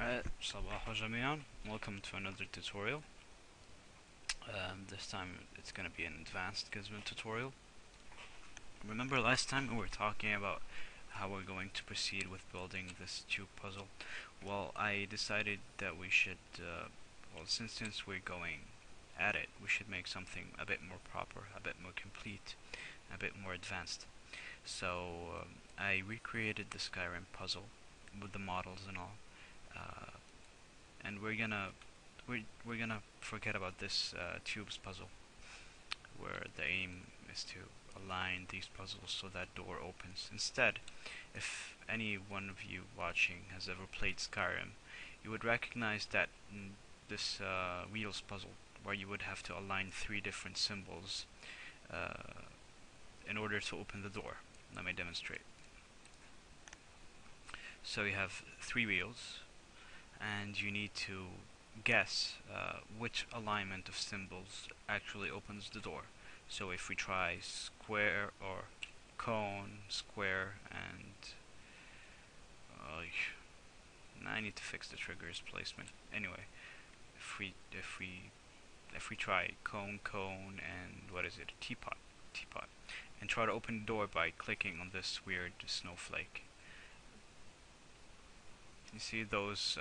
Alright, صباح جميعا. Welcome to another tutorial. This time it's gonna be an advanced Kismet tutorial. Remember last time we were talking about how we're going to proceed with building this tube puzzle? Well, I decided that we should, since we're going at it, we should make something a bit more proper, a bit more complete, a bit more advanced. So I recreated the Skyrim puzzle with the models and all. And we're gonna forget about this tubes puzzle, where the aim is to align these puzzles so that door opens. Instead, if any one of you watching has ever played Skyrim, you would recognize that this wheels puzzle, where you would have to align three different symbols in order to open the door. Let me demonstrate. So you have three wheels, and you need to guess which alignment of symbols actually opens the door. So if we try square or cone, square, and I need to fix the trigger's placement. Anyway, if we try cone, cone, and what is it? Teapot, teapot, and try to open the door by clicking on this weird snowflake. You see those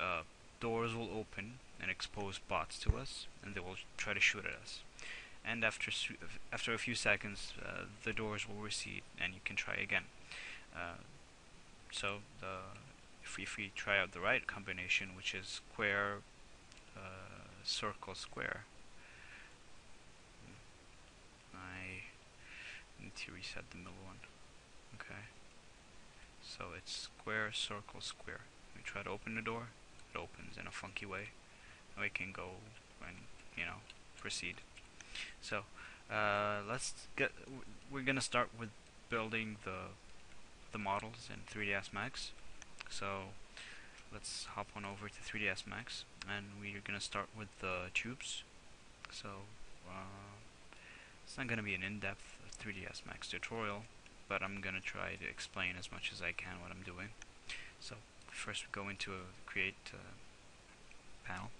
doors will open and expose bots to us, and they will try to shoot at us. And after a few seconds, the doors will recede, and you can try again. So if we try out the right combination, which is square, circle, square, I need to reset the middle one. Okay. So it's square, circle, square. We try to open the door, it opens in a funky way, and we can go and, proceed. So, we're gonna start with building the models in 3ds Max. So, let's hop on over to 3ds Max, and we're gonna start with the tubes. So, it's not gonna be an in-depth 3ds Max tutorial, but I'm gonna try to explain as much as I can what I'm doing. So first we go into create panel,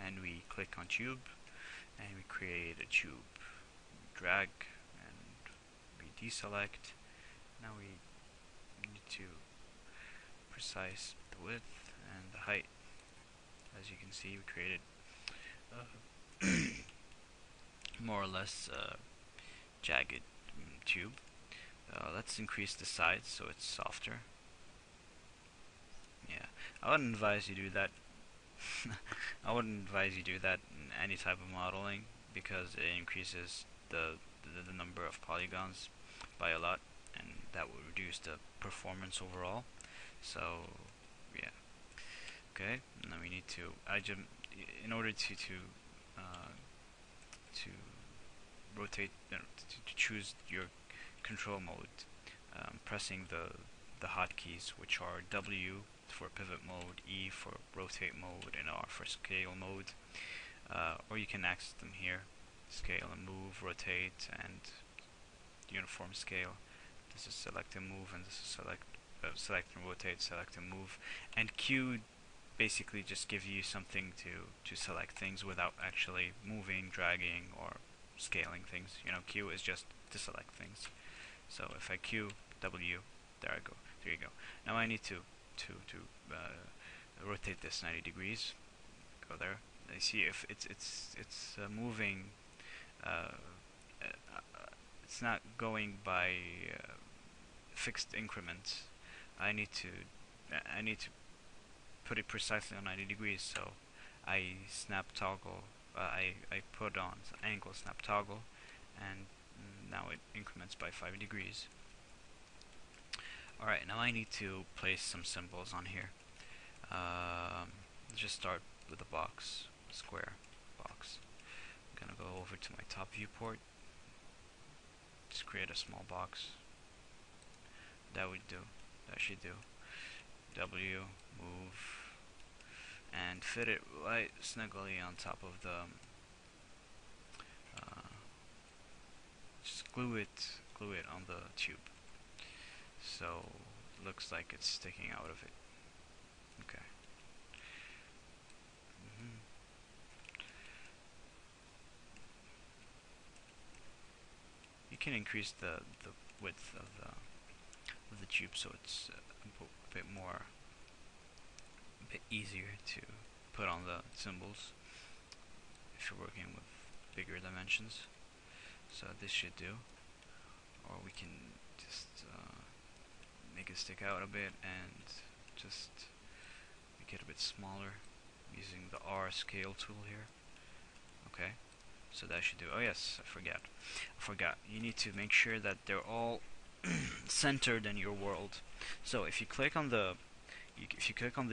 and we click on tube, and we create a tube. Drag, and we deselect. Now we need to precise the width and the height. As you can see, we created more or less jagged tube. Let's increase the size so it's softer. Yeah, I wouldn't advise you do that. I wouldn't advise you do that in any type of modeling, because it increases the number of polygons by a lot, and that would reduce the performance overall. So yeah, okay. Now we need to in order to rotate, to choose your control mode, pressing the hotkeys, which are W for pivot mode, E for rotate mode, and R for scale mode. Or you can access them here: scale and move, rotate, and uniform scale. This is select and move, and this is select and rotate, select and move. And Q basically just gives you something to select things without actually moving, dragging, or scaling things. Q is just to select things. So if I Q W, there I go. There you go. Now I need to rotate this 90 degrees. Go there. I see if it's moving. It's not going by fixed increments. I need to put it precisely on 90 degrees. So I snap toggle. I put on angle snap toggle, and now it increments by 5 degrees. Alright, now I need to place some symbols on here. Let's just start with a box, a square box. I'm gonna go over to my top viewport. Just create a small box. That would do. That should do. W, move, and fit it right snugly on top of the. Just glue it on the tube. So looks like it's sticking out of it. Okay. can increase the width of the tube so it's a bit more, a bit easier to put on the symbols if you're working with bigger dimensions. So this should do, or we can just make it stick out a bit and just make it a bit smaller using the R scale tool here. Okay, so that should do. Oh yes, I forgot. You need to make sure that they're all centered in your world. So if you click on the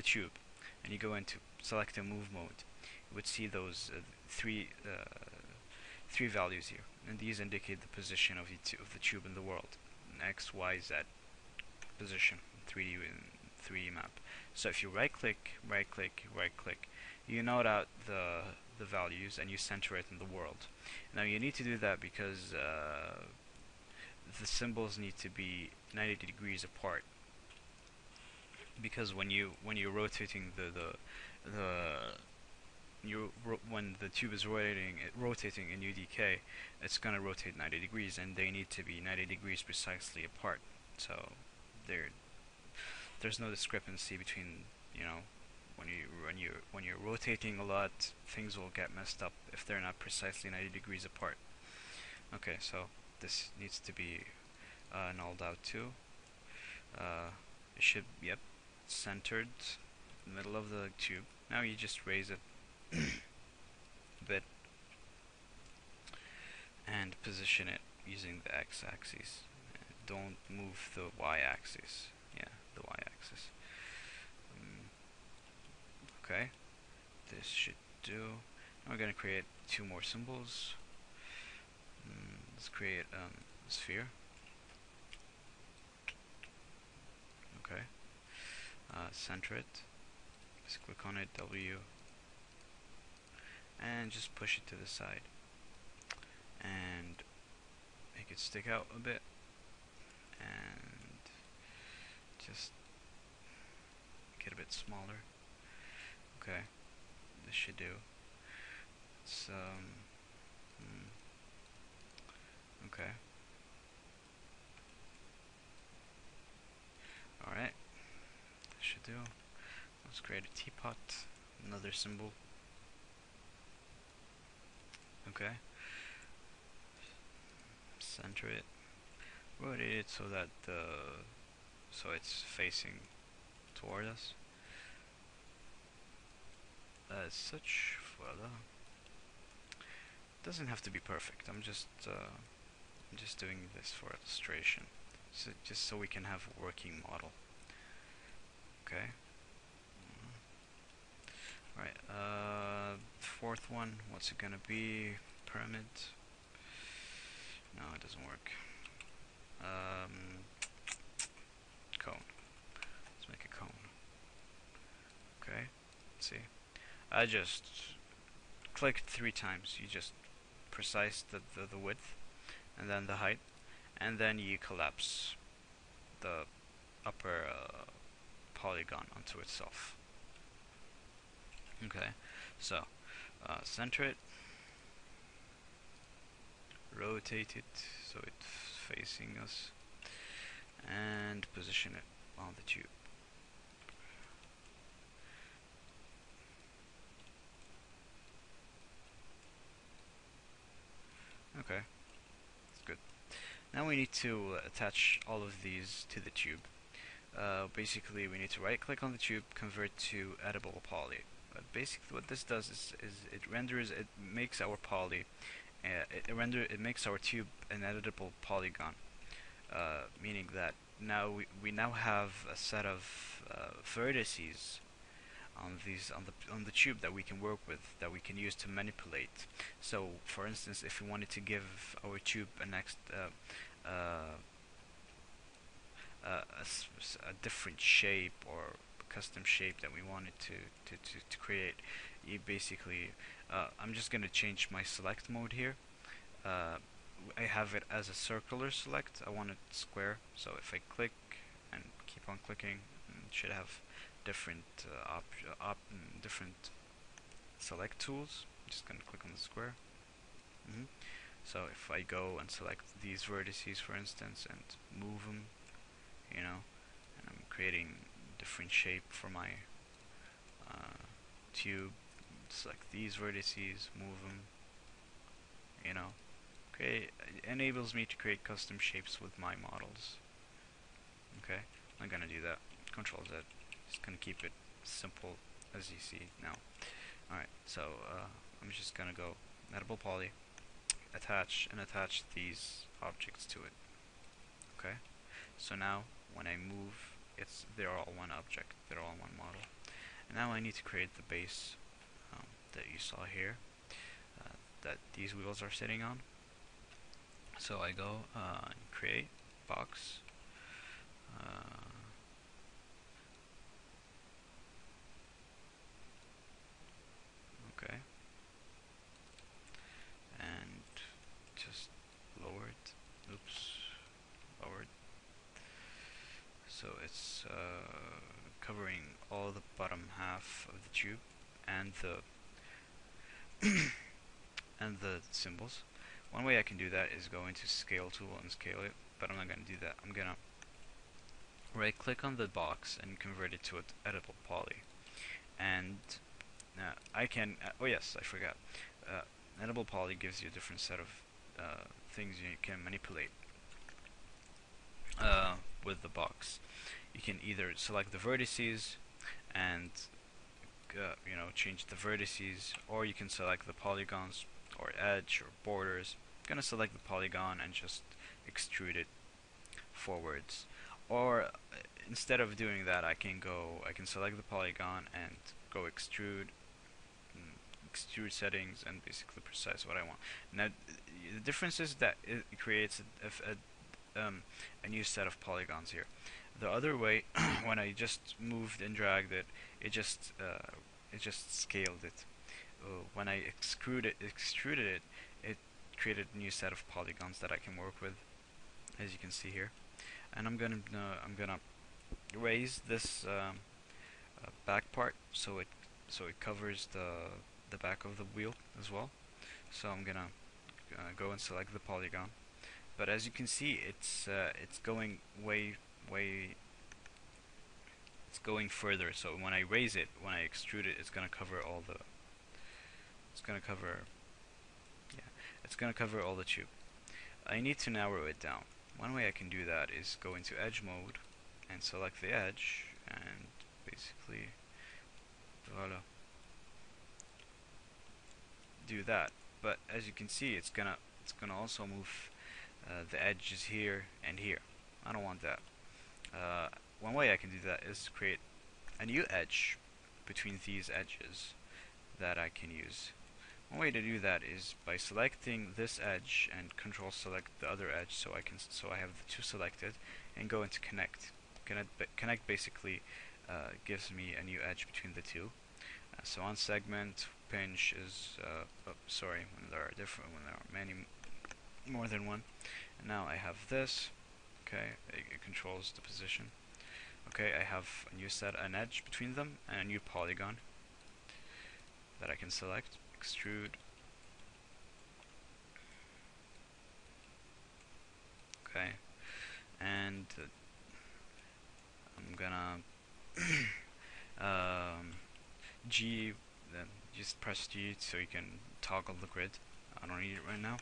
tube and you go into select a move mode, you would see those three values here, and these indicate the position of the tube in the world: X, Y, Z position, 3D map. So if you right click, you note out the values and you center it in the world. Now you need to do that because the symbols need to be 90 degrees apart. Because when you're rotating when the tube is rotating in UDK, it's gonna rotate 90 degrees, and they need to be 90 degrees precisely apart. So there's no discrepancy between, you know, when you're rotating a lot, things will get messed up if they're not precisely 90 degrees apart. Okay, so this needs to be nulled out too. It should, yep, centered in the middle of the tube. Now you just raise it a bit and position it using the x-axis. Don't move the y-axis. Yeah, the y-axis. Okay, this should do. Now we're gonna create two more symbols. Let's create a sphere. Okay, center it. Just click on it, W, and just push it to the side, and make it stick out a bit, and just make it a bit smaller. Okay, this should do. It's okay. Alright, that should do. Let's create a teapot, another symbol. Okay. Center it. Rotate it so that so it's facing toward us. As such, voila. Doesn't have to be perfect. I'm just doing this for illustration, so just so we can have a working model. Okay. Alright, fourth one, what's it gonna be? Pyramid? No, it doesn't work. Cone. Let's make a cone. Okay, let's see. I just clicked 3 times. You just precise the width, and then the height, and then you collapse the upper polygon onto itself. Okay, so center it, rotate it so it's facing us, and position it on the tube. Okay, that's good. Now we need to attach all of these to the tube. Basically, we need to right click on the tube, convert to editable poly. But basically what this does is it makes our poly, it makes our tube an editable polygon, meaning that now we now have a set of vertices on the tube that we can work with, that we can use to manipulate. So for instance, if we wanted to give our tube a next a different shape or custom shape that we wanted to create, you basically I'm just gonna change my select mode here. I have it as a circular select. I want it square, so if I click and keep on clicking, it should have different different select tools. I'm just gonna click on the square. So if I go and select these vertices, for instance, and move them, you know, and I'm creating different shape for my tube. Select these vertices, move them, you know. It enables me to create custom shapes with my models. Okay, I'm gonna do that. Control Z. Just gonna keep it simple as you see now. Alright, so I'm just gonna go editable poly, attach these objects to it. Okay, so now when I move, they're all one object, they're all one model. And now I need to create the base that you saw here, that these wheels are sitting on. So I go and create box. Okay, and just lower it. Oops, lowered. So it's covering all the bottom half of the tube and the and the symbols. One way I can do that is go into scale tool and scale it, but I'm not going to do that. I'm going to right click on the box and convert it to an editable poly. And I can, oh yes, I forgot. Editable poly gives you a different set of things you can manipulate with the box. You can either select the vertices and you know, change the vertices, or you can select the polygons or edge or borders. I'm gonna select the polygon and just extrude it forwards. Or instead of doing that, I can select the polygon and go extrude settings and basically precise what I want. Now the difference is that it creates a new set of polygons here. The other way, when I just moved and dragged it, it just scaled it. When I extruded it, it created a new set of polygons that I can work with, as you can see here. And I'm gonna raise this back part so it covers the back of the wheel as well. So I'm gonna go and select the polygon. But as you can see, it's going it's going further. So when I raise it, when I extrude it, it's gonna cover all the tube. I need to narrow it down. One way I can do that is go into edge mode and select the edge and basically voila, do that. But as you can see, it's gonna also move the edges here and here. I don't want that. One way I can do that is create a new edge between these edges that I can use. One way to do that is by selecting this edge and control select the other edge, so I have the two selected, and go into connect. Connect basically gives me a new edge between the two. So on segment, pinch is when there are many more than one. And now I have this. Okay, it controls the position. Okay, I have an edge between them and a new polygon that I can select, extrude. Okay, and I'm gonna just press G so you can toggle the grid. I don't need it right now.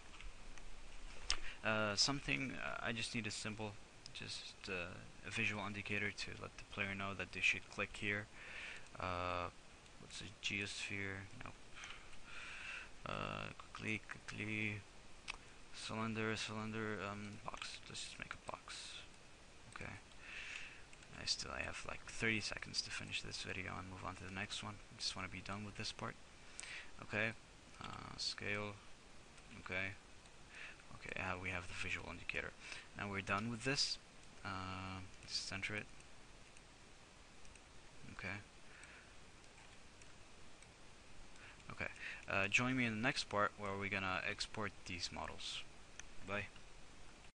I just need a simple, a visual indicator to let the player know that they should click here. What's a geosphere? Nope. Quickly, cylinder, box. Let's just make a box. Okay. I have like 30 seconds to finish this video and move on to the next one. I just want to be done with this part. Okay. Scale. Okay. Okay, we have the visual indicator. Now we're done with this. Center it. Okay. Okay. Join me in the next part where we're gonna export these models. Bye.